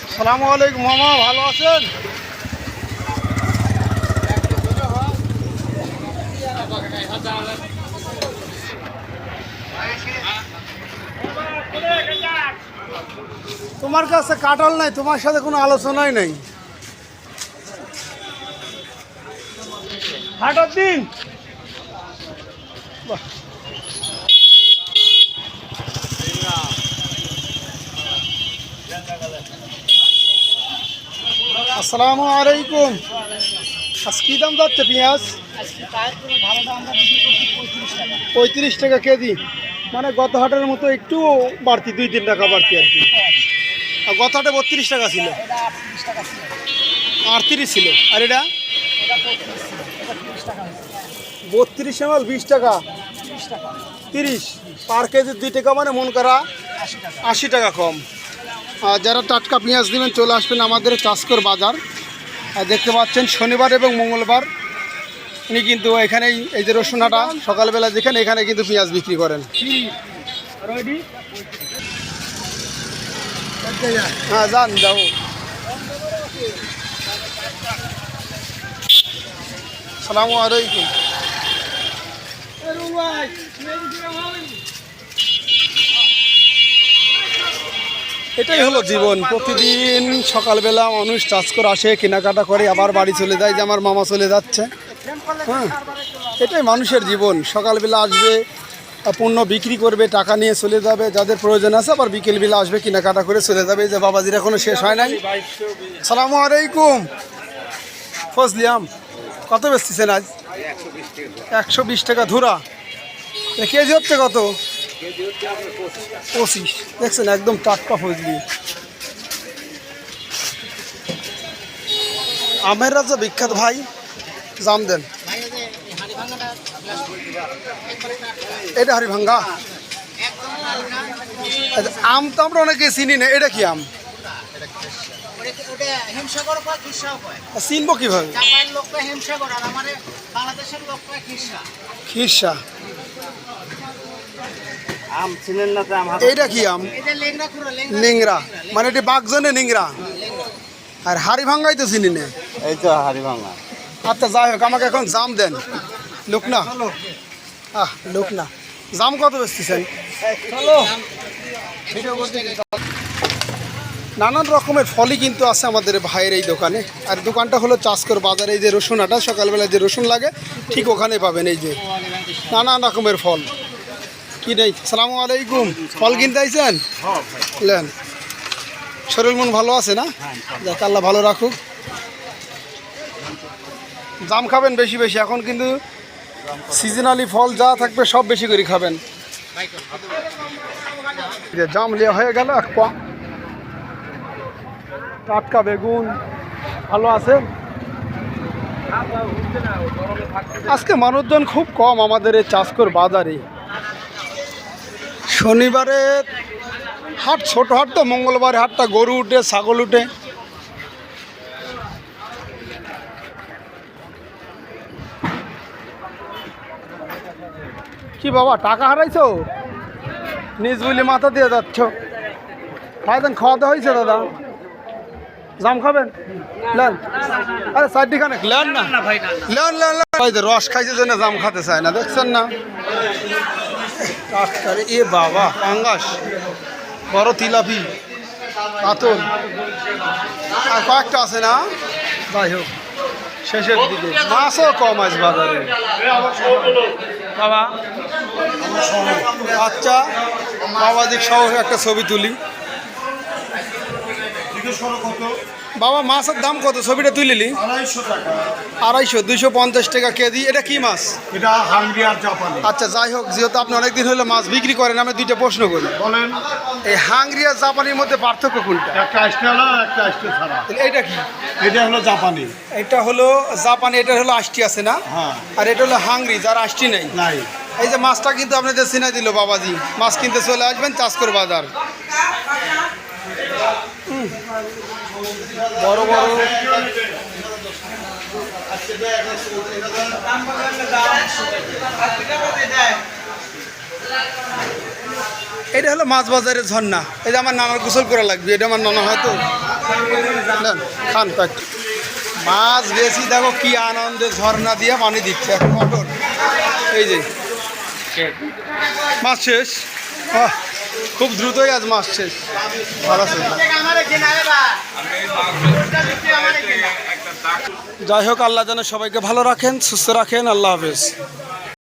আসসালামু আলাইকুম মামা, ভালো আছেন? তোমার কাছে কাঁঠাল নাই, তোমার সাথে কোনো আলোচনাই নাই। হাঁটার দিন আসসালামু আলাইকুম। আজ কি দাম যাচ্ছে পেঁয়াজ? 35 টাকা কেজি, মানে গত হাটের মতো একটু বাড়তি, 2-3 টাকা বাড়তি আর কি। আর গত হাটে 32 টাকা ছিল, 38 ছিল। আর এটা 32 মাল 20 টাকা, 30 পার কেজি 2 টাকা, মানে মন করা 80 টাকা কম। আর যারা টাটকা পেঁয়াজ নেবেন চলে আসবেন আমাদের চাষকর বাজার। আর দেখতে পাচ্ছেন শনিবার এবং মঙ্গলবার উনি কিন্তু এখানেই, এই যে রসুনহাটা সকালবেলা যেখানে, এখানে কিন্তু পেঁয়াজ বিক্রি করেন। হ্যাঁ যান, যাও। আসসালামু আলাইকুম। এটাই হলো জীবন। প্রতিদিন সকালবেলা মানুষ চাষ করে আসে, কেনাকাটা করে, আবার বাড়ি চলে যায়। যে আমার মামা চলে যাচ্ছে, হ্যাঁ, এটাই মানুষের জীবন। সকালবেলা আসবে, পণ্য বিক্রি করবে, টাকা নিয়ে চলে যাবে, যাদের প্রয়োজন আছে, আবার বিকেলবেলা আসবে, কেনাকাটা করে চলে যাবে। যে বাবাজির এখনো শেষ হয় নাই। আসসালামু আলাইকুম। ফজলিয়াম কত বেচতেছেন আজ? 120 টাকা ধুরা। কেজি হচ্ছে কত? 25। দেখছেন একদম টাটকা ফজলি। আমের রাজা বিখ্যাত ভাই, জাম দেন। এটা হাড়িভাঙ্গা আম তো আমরা অনেকে চিনি না, এটা কি আম? চিনবো কিভাবে? খিরসা। এইটা কি আম? নিংরা, মানে এটি বাঘজনে নিংরা। আর হাড়িভাঙ্গাই তো চিনি না। এই তো হাড়িভাঙ্গা। আচ্ছা যাই হোক, আমাকে এখন জাম দেন। লোক না, লোক না। জাম কত বেচতেছেন? নানান রকমের ফলই কিন্তু আছে আমাদের ভাইয়ের এই দোকানে। আর দোকানটা হলো চাষকর বাজারে। এই যে রসুনহাটা, সকালবেলা যে রসুন লাগে ঠিক ওখানে পাবেন। এই যে নানান রকমের ফল কি নেই। আসসালামু আলাইকুম। ফল কিনতে আইছেন? লেন। শরীর মন ভালো আছে না? যাক, আল্লাহ ভালো রাখুক। জাম খাবেন বেশি বেশি, এখন কিন্তু সিজনালি ফল যা থাকবে সব বেশি করে খাবেন। জাম লিয়া হয়ে গেল। এক পা টাটকা বেগুন ভালো আছে। আজকে মানুষজন খুব কম আমাদের এই চাষকর বাজারে। শনিবারে হাট, ছোট হাট তো, মঙ্গলবারে হাটটা গরু উঠে, ছাগল উঠে। কি বাবা, টাকা হারাইছো? নিজ বলে মাথা দিয়ে যাচ্ছ। খাওয়া দাওয়া হয়েছে দাদা? জাম খাবেন? লেন। আরে চারটি খানে লেন না, লেন লেন। রস খাইছে জন্য জাম খাতে চায় না, দেখছেন না? এ বাবা, পাঙ্গাস, বড় তিলাপি, কাতল, আর কয়েকটা আছে না? যাই হোক, শেষের দিকে মাছও কম আছে বাজারে। বাবা আচ্ছা, বাবাদিক সহ একটা ছবি তুলি। বাবা মাছের দাম কত? ছবিটা তুলিলি? 250 250 টাকা কেজি। এটা কি মাছ? এটা হাঙ্গরি আর জাপানি। আচ্ছা যাই হোক, যেহেতু আপনি অনেকদিন হলে মাছ বিক্রি করেন, আমি দুইটা প্রশ্ন করি। বলেন। এই হাঙ্গরি আর জাপানির মধ্যে পার্থক্য কোনটা? একটা স্টেল আর একটা স্টেল ছাড়া। এটা কি? এটা হলো জাপানি। এটা হলো জাপানি, এটা হলো আষ্টি আছে না? হ্যাঁ। আর এটা হলো হাঙ্গরি, যার আষ্টি নেই। নাই। এই যে মাছটা কিন্তু আপনাদের চিনাই দিল বাবাজি। মাছ কিনতে চলে আসবেন চাষকর বাজার। বড় বড় এটা হলো হলো মাছ বাজারের ঝর্ণা। এই যে আমার নানার গোসল করা লাগবে, এটা আমার নানা হয়তো নেন, খান প্যাক। মাছ বেশি দেখো কি আনন্দে ঝর্ণা দিয়ে পানি দিচ্ছে এখন মোটর। এই যে মাছ শেষ। খুব দ্রুতই আজ মাছ শেষ। ভালো আছে। যাই হোক, আল্লাহ যেন সবাইকে ভালো রাখেন, সুস্থ রাখেন। আল্লাহ হাফেজ।